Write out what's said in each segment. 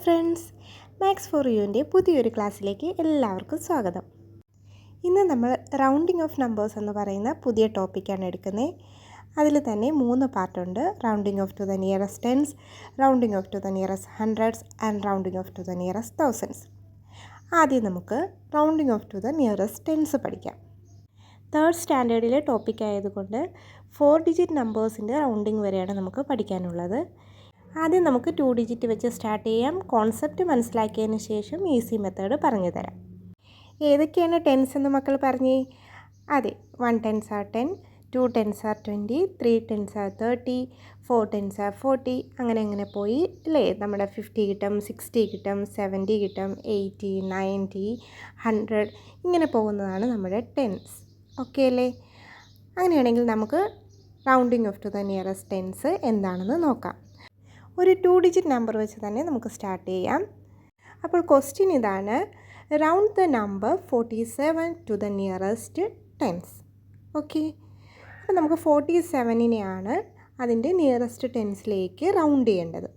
Friends, maths four യുവിൻ്റെ പുതിയൊരു ക്ലാസ്സിലേക്ക് എല്ലാവർക്കും സ്വാഗതം. ഇന്ന് നമ്മൾ റൗണ്ടിങ് ഓഫ് നമ്പേഴ്സ് എന്ന് പറയുന്ന പുതിയ ടോപ്പിക്കാണ് എടുക്കുന്നത്. അതിൽ തന്നെ 3 പാർട്ടുണ്ട്. Rounding off to the nearest tens, rounding off to the nearest hundreds and rounding off to the nearest thousands. ആദ്യം നമുക്ക് rounding off to the nearest tens പഠിക്കാം. 3rd സ്റ്റാൻഡേർഡിലെ ടോപ്പിക് ആയതുകൊണ്ട് 4 ഡിജിറ്റ് നമ്പേഴ്സിൻ്റെ റൗണ്ടിങ് വരെയാണ് നമുക്ക് പഠിക്കാനുള്ളത്. ആദ്യം നമുക്ക് 2 ഡിജിറ്റ് വെച്ച് സ്റ്റാർട്ട് ചെയ്യാം. കോൺസെപ്റ്റ് മനസ്സിലാക്കിയതിന് ശേഷം ഈസി മെത്തേഡ് പറഞ്ഞു തരാം. ഏതൊക്കെയാണ് ടെൻസ് എന്ന് മക്കൾ പറഞ്ഞേ? അതെ, 1 tens are 10, 2 tens are 20, 3 tens are 30, 4 tens are 40, അങ്ങനെ പോയി അല്ലേ. നമ്മുടെ 50 കിട്ടും, 60 കിട്ടും, 70 കിട്ടും, 80, 90, 100 ഇങ്ങനെ പോകുന്നതാണ് നമ്മുടെ ടെൻസ്. ഓക്കെ അല്ലേ? അങ്ങനെയാണെങ്കിൽ നമുക്ക് rounding off to the nearest tens എന്താണെന്ന് നോക്കാം. ഒരു 2 ഡിജിറ്റ് നമ്പർ വെച്ച് തന്നെ നമുക്ക് സ്റ്റാർട്ട് ചെയ്യാം. അപ്പോൾ ക്വസ്റ്റ്യൻ ഇതാണ്: round the number 47 to the nearest tens. Okay, അപ്പോൾ നമുക്ക് 47നെയാണ് അതിൻ്റെ നിയറസ്റ്റ് ടെൻസിലേക്ക് റൗണ്ട് ചെയ്യേണ്ടത്.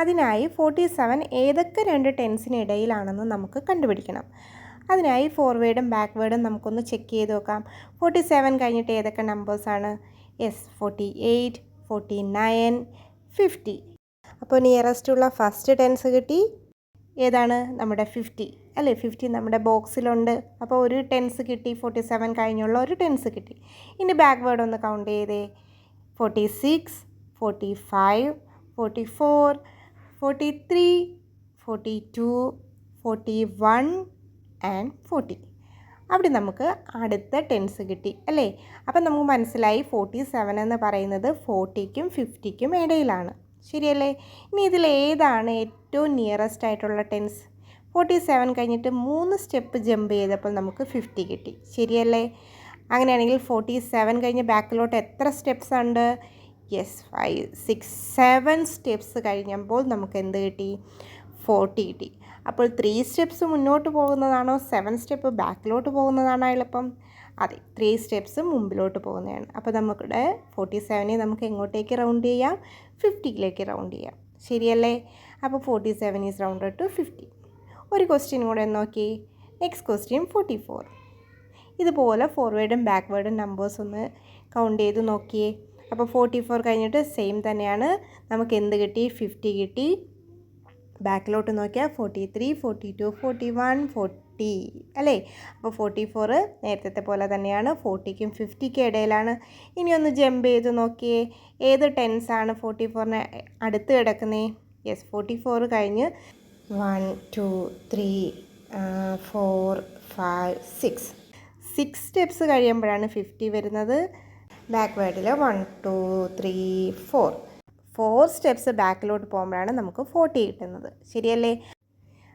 അതിനായി 47 ഏതൊക്കെ 2 ടെൻസിനിടയിലാണെന്ന് നമുക്ക് കണ്ടുപിടിക്കണം. അതിനായി ഫോർവേഡും ബാക്ക്വേഡും നമുക്കൊന്ന് ചെക്ക് ചെയ്ത് നോക്കാം. 47 കഴിഞ്ഞിട്ട് ഏതൊക്കെ നമ്പേഴ്സാണ്? യെസ്, 48, 49, 50. അപ്പോൾ നിയറസ്റ്റുള്ള ഫസ്റ്റ് ടെൻസ് കിട്ടി. ഏതാണ്? നമ്മുടെ 50 അല്ലേ. 50 നമ്മുടെ ബോക്സിലുണ്ട്. അപ്പോൾ ഒരു ടെൻസ് കിട്ടി. 47 കഴിഞ്ഞുള്ള ഒരു ടെൻസ് കിട്ടി. ഇനി ബാക്ക്വേർഡ് ഒന്ന് കൗണ്ട് ചെയ്തേ. 46, 45, 44, 43, 42, 41 ആൻഡ് 40. അവിടെ നമുക്ക് അടുത്ത ടെൻസ് കിട്ടി അല്ലേ. അപ്പം നമുക്ക് മനസ്സിലായി 47 എന്ന് പറയുന്നത് 40ക്കും 50ക്കും ഇടയിലാണ്. ശരിയല്ലേ? ഇനി ഇതിൽ ഏതാണ് ഏറ്റവും നിയറസ്റ്റ് ആയിട്ടുള്ള ടെൻസ്? 47 കഴിഞ്ഞിട്ട് 3 സ്റ്റെപ്പ് ജമ്പ് ചെയ്തപ്പോൾ നമുക്ക് 50 കിട്ടി. ശരിയല്ലേ? അങ്ങനെയാണെങ്കിൽ 47 കഴിഞ്ഞ് ബാക്കിലോട്ട് എത്ര സ്റ്റെപ്സ് ഉണ്ട്? യെസ്, 5, 6, 7 സ്റ്റെപ്സ് കഴിഞ്ഞപ്പോൾ നമുക്ക് എന്ത് കിട്ടി? 40 കിട്ടി. അപ്പോൾ 3 സ്റ്റെപ്സ് മുന്നോട്ട് പോകുന്നതാണോ 7 സ്റ്റെപ്പ് ബാക്കിലോട്ട് പോകുന്നതാണോ എളുപ്പം? അതെ, 3 സ്റ്റെപ്സ് മുമ്പിലോട്ട് പോകുന്നതാണ്. അപ്പോൾ നമ്മുടെ 47നെ നമുക്ക് എങ്ങോട്ടേക്ക് റൗണ്ട് ചെയ്യാം? 50യിലേക്ക് റൗണ്ട് ചെയ്യാം. ശരിയല്ലേ? അപ്പോൾ 47 ഈസ് റൗണ്ടഡ് ടു 50. ഒരു ക്വസ്റ്റ്യൻ കൂടെ നോക്കി. Next question 44. ഇതുപോലെ ഫോർവേഡും ബാക്ക്വേഡും നമ്പേഴ്സ് ഒന്ന് കൗണ്ട് ചെയ്ത് നോക്കിയേ. അപ്പോൾ 44 കഴിഞ്ഞിട്ട് സെയിം തന്നെയാണ്. നമുക്ക് എന്ത് കിട്ടി? 50 കിട്ടി. ബാക്കിലോട്ട് നോക്കിയാൽ 43, 42, 41, 40 അല്ലേ. അപ്പോൾ 44 നേരത്തെ പോലെ തന്നെയാണ്. 40ക്കും 50ക്കും ഇടയിലാണ്. ഇനി ഒന്ന് ജമ്പ് ചെയ്ത് നോക്കിയേ. ഏത് ടെൻസാണ് 44ന് അടുത്ത് കിടക്കുന്നത്? യെസ്, 44 കഴിഞ്ഞ് 1, 2, 3, 4, 5, 6 സ്റ്റെപ്സ് കഴിയുമ്പോഴാണ് 50 വരുന്നത്. ബാക്ക്വേർഡിൽ 1, 2, 3, 4 സ്റ്റെപ്സ് ബാക്കിലോട്ട് പോകുമ്പോഴാണ് നമുക്ക് 40 കിട്ടുന്നത്. ശരിയല്ലേ?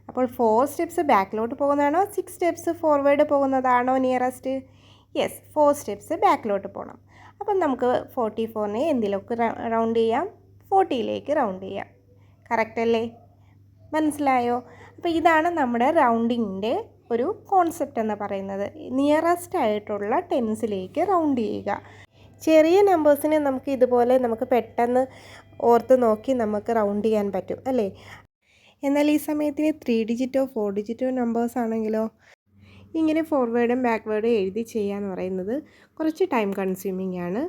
അപ്പോൾ 4 സ്റ്റെപ്സ് ബാക്കിലോട്ട് പോകുന്നതാണോ 6 സ്റ്റെപ്സ് ഫോർവേഡ് പോകുന്നതാണോ നിയറസ്റ്റ്? യെസ്, 4 സ്റ്റെപ്സ് ബാക്കിലോട്ട് പോകണം. അപ്പം നമുക്ക് 44നെ എന്തിലൊക്കെ റൗണ്ട് ചെയ്യാം? 40യിലേക്ക് റൗണ്ട് ചെയ്യാം. കറക്റ്റ് അല്ലേ? മനസ്സിലായോ? അപ്പോൾ ഇതാണ് നമ്മുടെ റൗണ്ടിങ്ങിൻ്റെ ഒരു കോൺസെപ്റ്റ് എന്ന് പറയുന്നത്. നിയറസ്റ്റ് ആയിട്ടുള്ള ടെൻസിലേക്ക് റൗണ്ട് ചെയ്യുക. ചെറിയ നമ്പേഴ്സിനെ നമുക്ക് ഇതുപോലെ നമുക്ക് പെട്ടെന്ന് ഓർത്ത് നോക്കി നമുക്ക് റൗണ്ട് ചെയ്യാൻ പറ്റും അല്ലേ. എന്നാൽ ഈ സമയത്തിന് 3 ഡിജിറ്റോ 4 ഡിജിറ്റോ നമ്പേഴ്സ് ആണെങ്കിലോ ഇങ്ങനെ ഫോർവേഡും ബാക്ക്വേഡും എഴുതി ചെയ്യുക എന്ന് പറയുന്നത് കുറച്ച് ടൈം കൺസ്യൂമിംഗ് ആണ്.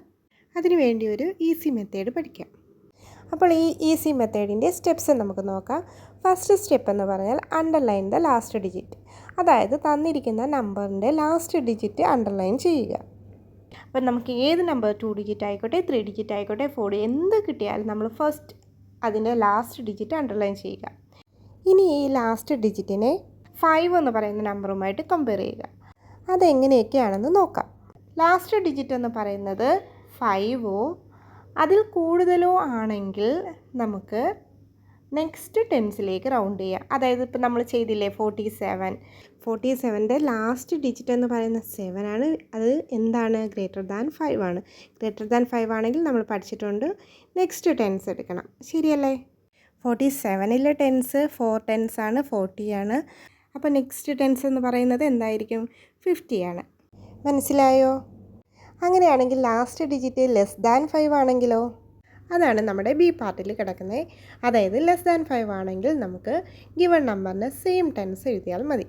അതിനുവേണ്ടി ഒരു ഈസി മെത്തേഡ് പഠിക്കാം. അപ്പോൾ ഈ ഈസി മെത്തേഡിൻ്റെ സ്റ്റെപ്സ് നമുക്ക് നോക്കാം. ഫസ്റ്റ് സ്റ്റെപ്പ് എന്ന് പറഞ്ഞാൽ അണ്ടർലൈൻ ദ ലാസ്റ്റ് ഡിജിറ്റ്. അതായത് തന്നിരിക്കുന്ന നമ്പറിൻ്റെ ലാസ്റ്റ് ഡിജിറ്റ് അണ്ടർലൈൻ ചെയ്യുക. അപ്പം നമുക്ക് ഏത് നമ്പർ 2 ഡിജിറ്റ് ആയിക്കോട്ടെ 3 ഡിജിറ്റ് ആയിക്കോട്ടെ 4 എന്ത് കിട്ടിയാലും നമ്മൾ ഫസ്റ്റ് അതിൻ്റെ ലാസ്റ്റ് ഡിജിറ്റ് അണ്ടർലൈൻ ചെയ്യുക. ഇനി ഈ ലാസ്റ്റ് ഡിജിറ്റിനെ 5 എന്ന് പറയുന്ന നമ്പറുമായിട്ട് കമ്പയർ ചെയ്യുക. അതെങ്ങനെയൊക്കെയാണെന്ന് നോക്കാം. ലാസ്റ്റ് ഡിജിറ്റ് എന്ന് പറയുന്നത് 5ഓ അതിൽ കൂടുതലോ ആണെങ്കിൽ നമുക്ക് നെക്സ്റ്റ് ടെൻസിലേക്ക് റൗണ്ട് ചെയ്യാം. അതായത് ഇപ്പോൾ നമ്മൾ ചെയ്തില്ലേ 47ൻ്റെ ലാസ്റ്റ് ഡിജിറ്റ് എന്ന് പറയുന്ന 7 ആണ്. അത് എന്താണ്? ഗ്രേറ്റർ ദാൻ 5 ആണ്. ഗ്രേറ്റർ ദാൻ 5 ആണെങ്കിൽ നമ്മൾ പഠിച്ചിട്ടുണ്ട് നെക്സ്റ്റ് ടെൻസ് എടുക്കണം. ശരിയല്ലേ? 47ലെ ടെൻസ് 4 ടെൻസ് ആണ്, 40 ആണ്. അപ്പോൾ നെക്സ്റ്റ് ടെൻസ് എന്ന് പറയുന്നത് എന്തായിരിക്കും? 50 ആണ്. മനസ്സിലായോ? അങ്ങനെയാണെങ്കിൽ ലാസ്റ്റ് ഡിജിറ്റ് ലെസ് ദാൻ 5 ആണെങ്കിലോ? അതാണ് നമ്മുടെ ബി പാർട്ടിൽ കിടക്കുന്നത്. അതായത് ലെസ് ദാൻ 5 ആണെങ്കിൽ നമുക്ക് ഗിവൺ നമ്പറിൻ്റെ സെയിം ടെൻസ് എഴുതിയാൽ മതി.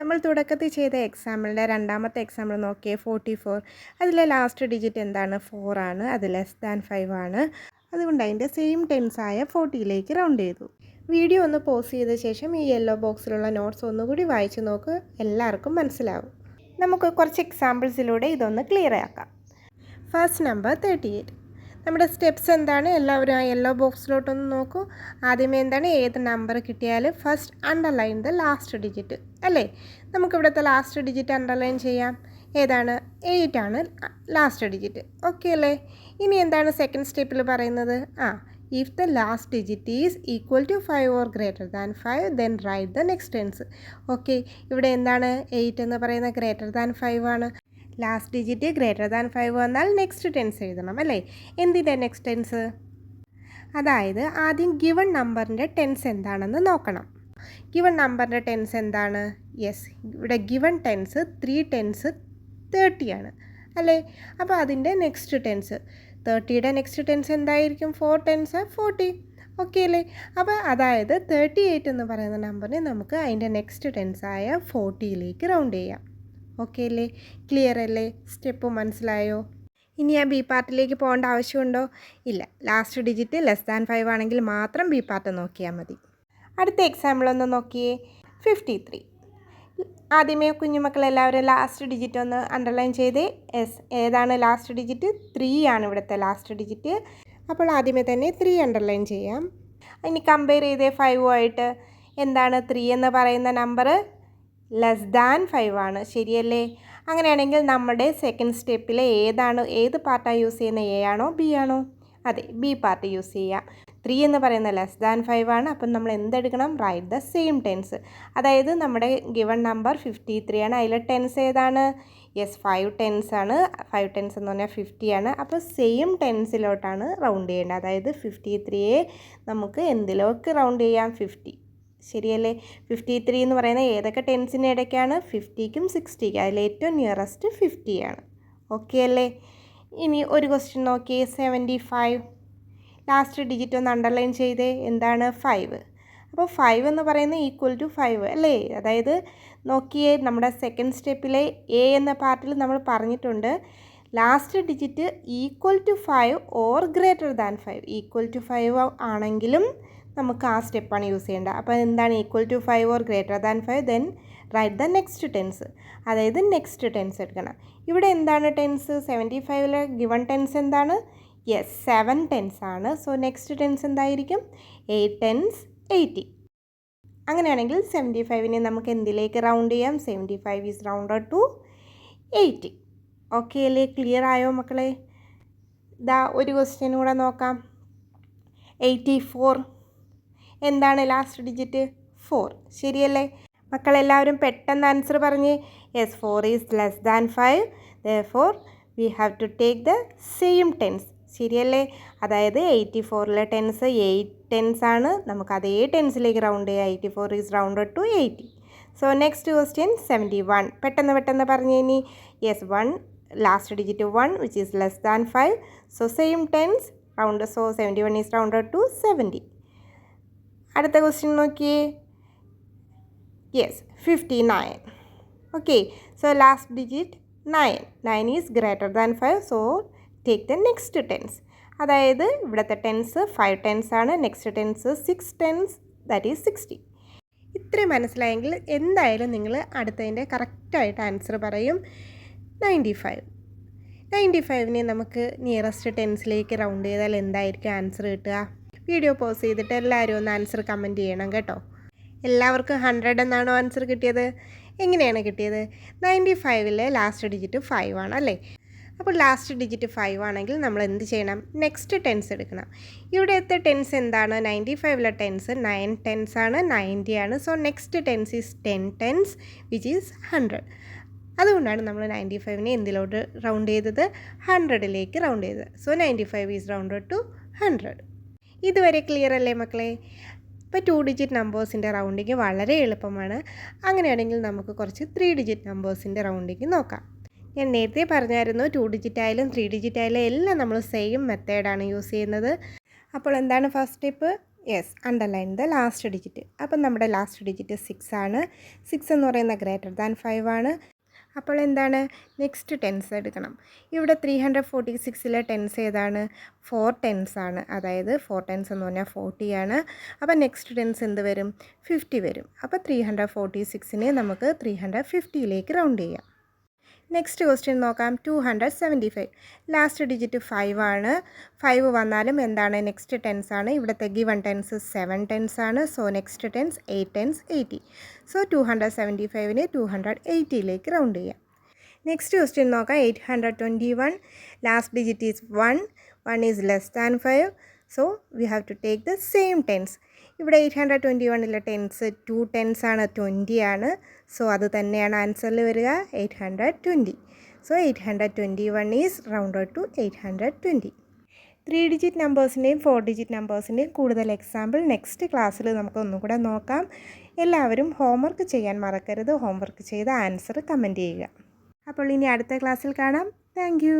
നമ്മൾ തുടക്കത്തിൽ ചെയ്ത എക്സാമ്പിളിൻ്റെ രണ്ടാമത്തെ എക്സാമ്പിൾ നോക്കിയേ, 44. അതിലെ ലാസ്റ്റ് ഡിജിറ്റ് എന്താണ്? 4 ആണ്. അത് ലെസ് ദാൻ 5 ആണ്. അതുകൊണ്ട് അതിൻ്റെ സെയിം ടെൻസായ 40യിലേക്ക് റൗണ്ട് ചെയ്തു. വീഡിയോ ഒന്ന് പോസ് ചെയ്ത ശേഷം ഈ യെല്ലോ ബോക്സിലുള്ള നോട്ട്സ് ഒന്നുകൂടി വായിച്ച് നോക്ക്, എല്ലാവർക്കും മനസ്സിലാവും. നമുക്ക് കുറച്ച് എക്സാമ്പിൾസിലൂടെ ഇതൊന്ന് ക്ലിയർ ആക്കാം. First number 38. നമ്മുടെ സ്റ്റെപ്സ് എന്താണ്? എല്ലാവരും ആ യെല്ലോ ബോക്സിലോട്ടൊന്ന് നോക്കൂ. ആദ്യമേ എന്താണ്? ഏത് നമ്പർ കിട്ടിയാലും first underline the last digit അല്ലേ? നമുക്കിവിടുത്തെ ലാസ്റ്റ് ഡിജിറ്റ് അണ്ടർലൈൻ ചെയ്യാം. ഏതാണ്? 8 ആണ് ലാസ്റ്റ് ഡിജിറ്റ്. ഓക്കെ അല്ലേ? ഇനി എന്താണ് സെക്കൻഡ് സ്റ്റെപ്പിൽ പറയുന്നത്? If the last digit is equal to 5 or greater than 5 then write the next tens. Okay, ഇവിടെ എന്താണ്? 8 എന്ന് പറയുന്ന ഗ്രേറ്റർ ദാൻ 5 ആണ്. ലാസ്റ്റ് ഡിജിറ്റ് ഗ്രേറ്റർ ദാൻ 5 വന്നാൽ നെക്സ്റ്റ് ടെൻസ് എഴുതണം അല്ലേ? എന്തിൻ്റെ നെക്സ്റ്റ് ടെൻസ്? അതായത് ആദ്യം ഗിവൺ നമ്പറിൻ്റെ ടെൻസ് എന്താണെന്ന് നോക്കണം. ഗിവൺ നമ്പറിൻ്റെ ടെൻസ് എന്താണ്? യെസ്, ഇവിടെ ഗിവൺ ടെൻസ് 3 ടെൻസ് 30 ആണ് അല്ലേ? അപ്പോൾ അതിൻ്റെ നെക്സ്റ്റ് ടെൻസ് 30യുടെ നെക്സ്റ്റ് ടെൻസ് എന്തായിരിക്കും? 4 ടെൻസ് 40. ഓക്കെ അല്ലേ? അപ്പോൾ അതായത് 38 എന്ന് പറയുന്ന നമ്പറിനെ നമുക്ക് അതിൻ്റെ നെക്സ്റ്റ് ടെൻസായ 40യിലേക്ക് റൗണ്ട് ചെയ്യാം. ഓക്കെ അല്ലേ? ക്ലിയർ അല്ലേ? സ്റ്റെപ്പ് മനസ്സിലായോ? ഇനി ആ ബി പാർട്ടിലേക്ക് പോകേണ്ട ആവശ്യമുണ്ടോ? ഇല്ല. ലാസ്റ്റ് ഡിജിറ്റ് ലെസ് ദാൻ 5 ആണെങ്കിൽ മാത്രം ബി പാർട്ട് നോക്കിയാൽ മതി. അടുത്ത എക്സാമ്പിൾ ഒന്ന് നോക്കിയേ, 53. ആദ്യമേ കുഞ്ഞുമക്കളെല്ലാവരും ലാസ്റ്റ് ഡിജിറ്റ് ഒന്ന് അണ്ടർലൈൻ ചെയ്തേ. ഏതാണ് ലാസ്റ്റ് ഡിജിറ്റ്? 3 ആണ് ഇവിടുത്തെ ലാസ്റ്റ് ഡിജിറ്റ്. അപ്പോൾ ആദ്യമേ തന്നെ 3 അണ്ടർലൈൻ ചെയ്യാം. ഇനി കമ്പയർ ചെയ്തേ 5ആയിട്ട്. എന്താണ്? 3 എന്ന് പറയുന്ന നമ്പർ ലെസ് ദാൻ 5 ആണ്. ശരിയല്ലേ? അങ്ങനെയാണെങ്കിൽ നമ്മുടെ സെക്കൻഡ് സ്റ്റെപ്പിൽ ഏത് പാർട്ടാണ് യൂസ് ചെയ്യുന്നത്? എ ആണോ ബി ആണോ? അതെ, ബി പാർട്ട് യൂസ് ചെയ്യാം. 3 എന്ന് പറയുന്ന ലെസ് ദാൻ 5 ആണ്. അപ്പം നമ്മൾ എന്തെടുക്കണം? Write the same tens. അതായത് നമ്മുടെ ഗിവൺ നമ്പർ 53 ആണ്. അതിലെ ടെൻസ് ഏതാണ്? യെസ്, 5 ടെൻസ് ആണ്. 5 ടെൻസ് എന്ന് പറഞ്ഞാൽ 50 ആണ്. അപ്പോൾ സെയിം ടെൻസിലോട്ടാണ് റൗണ്ട് ചെയ്യേണ്ടത്. അതായത് 53യെ നമുക്ക് എന്തിലേക്ക് റൗണ്ട് ചെയ്യാം? 50. ശരിയല്ലേ? 53 എന്ന് പറയുന്നത് ഏതൊക്കെ ടെൻസിന് ഇടയ്ക്കാണ്? 50ക്കും 60ക്കും. അതിൽ ഏറ്റവും നിയറസ്റ്റ് 50 ആണ്. ഓക്കെ അല്ലേ? ഇനി ഒരു ക്വസ്റ്റ്യൻ നോക്കിയേ, 75. ലാസ്റ്റ് ഡിജിറ്റ് ഒന്ന് അണ്ടർലൈൻ ചെയ്തേ. എന്താണ്? 5. അപ്പോൾ 5 എന്ന് പറയുന്നത് ഈക്വൽ ടു 5 അല്ലേ? അതായത് നോക്കിയേ, നമ്മുടെ സെക്കൻഡ് സ്റ്റെപ്പിലെ എ എന്ന പാർട്ടിൽ നമ്മൾ പറഞ്ഞിട്ടുണ്ട് last digit equal to 5 or greater than 5. Equal to 5 ആണെങ്കിലും നമുക്ക് ആ സ്റ്റെപ്പാണ് യൂസ് ചെയ്യേണ്ടത്. അപ്പോൾ എന്താണ്? Equal to 5 or greater than 5 then write the next tens. അതായത് നെക്സ്റ്റ് ടെൻസ് എടുക്കണം. ഇവിടെ എന്താണ് ടെൻസ്? 75ലെ ഗിവൺ ടെൻസ് എന്താണ്? യെസ്, 7 ടെൻസ് ആണ്. സോ നെക്സ്റ്റ് ടെൻസ് എന്തായിരിക്കും? 8 ടെൻസ് 80. അങ്ങനെയാണെങ്കിൽ 75നെ നമുക്ക് എന്തിലേക്ക് റൗണ്ട് ചെയ്യാം? 75 ഈസ് റൗണ്ടഡ് ടു 80. ഓക്കെ അല്ലേ? ക്ലിയർ ആയോ മക്കളെ? ഒരു ക്വസ്റ്റ്യൻ കൂടെ നോക്കാം. 84. എന്താണ് ലാസ്റ്റ് ഡിജിറ്റ്? 4. ശരിയല്ലേ? മക്കളെല്ലാവരും പെട്ടെന്ന് ആൻസർ പറഞ്ഞ്. Yes, 4 is less than 5. therefore we have to take the same tense. ശരിയല്ലേ? അതായത് 84ലെ ടെൻസ് 8 ടെൻസ് ആണ്. നമുക്ക് അതേ ടെൻസിലേക്ക് റൗണ്ട് ചെയ്യാം. 84 is rounded to 80. So next question 71. പെട്ടെന്ന് പറഞ്ഞു ഇനി. Yes, 1 last digit 1 which is less than 5. So same tens round. So 71 is rounded to 70. അടുത്ത ക്വസ്റ്റ്യൻ നോക്കിയേ. Yes, 59. Okay, so last digit 9. 9 is greater than 5. So take the next tens. അതായത് ഇവിടുത്തെ tens 5 tens ആണ്. Next tens 6 tens, that is 60. ഇത്രയും മനസ്സിലായെങ്കിൽ എന്തായാലും നിങ്ങൾ അടുത്തതിൻ്റെ കറക്റ്റായിട്ട് answer പറയും. 95. 95നെ നമുക്ക് നിയറസ്റ്റ് ടെൻസിലേക്ക് റൗണ്ട് ചെയ്താൽ എന്തായിരിക്കും ആൻസർ കിട്ടുക? വീഡിയോ പോസ് ചെയ്തിട്ട് എല്ലാവരും ഒന്ന് ആൻസർ കമൻറ്റ് ചെയ്യണം കേട്ടോ. എല്ലാവർക്കും 100 എന്നാണോ ആൻസർ കിട്ടിയത്? എങ്ങനെയാണ് കിട്ടിയത്? 95ലെ ലാസ്റ്റ് ഡിജിറ്റ് 5 ആണ് അല്ലേ? അപ്പോൾ ലാസ്റ്റ് ഡിജിറ്റ് 5 ആണെങ്കിൽ നമ്മൾ എന്ത് ചെയ്യണം? നെക്സ്റ്റ് ടെൻസ് എടുക്കണം. ഇവിടുത്തെ ടെൻസ് എന്താണ്? 95ലെ ടെൻസ് 9 ടെൻസ് ആണ്, 90 ആണ്. So next tens is 10 tens which is 100. അതുകൊണ്ടാണ് നമ്മൾ 95നെ എന്തിലോട്ട് റൗണ്ട് ചെയ്തത്? 100ലേക്ക് റൗണ്ട് ചെയ്തത്. So 95 is rounded to 100. ഇതുവരെ ക്ലിയർ അല്ലേ മക്കളെ? ഇപ്പോൾ 2 ഡിജിറ്റ് നമ്പേഴ്സിൻ്റെ റൗണ്ടിങ് വളരെ എളുപ്പമാണ്. അങ്ങനെയാണെങ്കിൽ നമുക്ക് കുറച്ച് 3 ഡിജിറ്റ് നമ്പേഴ്സിൻ്റെ റൗണ്ടിങ് നോക്കാം. ഞാൻ നേരത്തെ പറഞ്ഞായിരുന്നു 2 ഡിജിറ്റ് ആയാലും 3 ഡിജിറ്റ് ആയാലും എല്ലാം നമ്മൾ സെയിം മെത്തേഡാണ് യൂസ് ചെയ്യുന്നത്. അപ്പോൾ എന്താണ് first step? Yes, underline the last digit. അപ്പം നമ്മുടെ ലാസ്റ്റ് ഡിജിറ്റ് 6 ആണ്. 6 എന്ന് പറയുന്ന ഗ്രേറ്റർ ദാൻ 5 ആണ്. അപ്പോൾ എന്താണ്? നെക്സ്റ്റ് ടെൻസ് എടുക്കണം. ഇവിടെ 346ലെ ടെൻസ് ഏതാണ്? 4 ടെൻസ് ആണ്. അതായത് 4 ടെൻസ് എന്ന് പറഞ്ഞാൽ 40 ആണ്. അപ്പോൾ നെക്സ്റ്റ് ടെൻസ് എന്ത് വരും? 50 വരും. അപ്പോൾ 346നെ നമുക്ക് 350യിലേക്ക് റൗണ്ട് ചെയ്യാം. നെക്സ്റ്റ് ക്വസ്റ്റ്യൻ നോക്കാം. 275. ലാസ്റ്റ് ഡിജിറ്റ് 5 ആണ്. 5 വന്നാലും എന്താണ്? നെക്സ്റ്റ് ടെൻസ് ആണ്. ഇവിടുത്തെ ഗിവൺ ടെൻസ് 7 ടെൻസ് ആണ്. So next tens 8 tens 80. So 275നെ 280യിലേക്ക് റൗണ്ട് ചെയ്യാം. നെക്സ്റ്റ് ക്വസ്റ്റ്യൻ നോക്കാം. 821. Last digit is 1. 1 is less than 5. So we have to take the same tens. ഇവിടെ 821ലെ ടെൻസ് 2 ടെൻസ് ആണ്, 20 ആണ്. സോ അത് തന്നെയാണ് ആൻസറിൽ വരിക, 820. So 821 is rounded to 820. 3 digit നമ്പേഴ്സിൻ്റെയും 4 ഡിജിറ്റ് നമ്പേഴ്സിൻ്റെയും കൂടുതൽ എക്സാമ്പിൾ നെക്സ്റ്റ് ക്ലാസ്സിൽ നമുക്ക് ഒന്നും കൂടെ നോക്കാം. എല്ലാവരും ഹോംവർക്ക് ചെയ്യാൻ മറക്കരുത്. ഹോംവർക്ക് ചെയ്ത ആൻസർ കമൻറ്റ് ചെയ്യുക. അപ്പോൾ ഇനി അടുത്ത ക്ലാസ്സിൽ കാണാം. താങ്ക്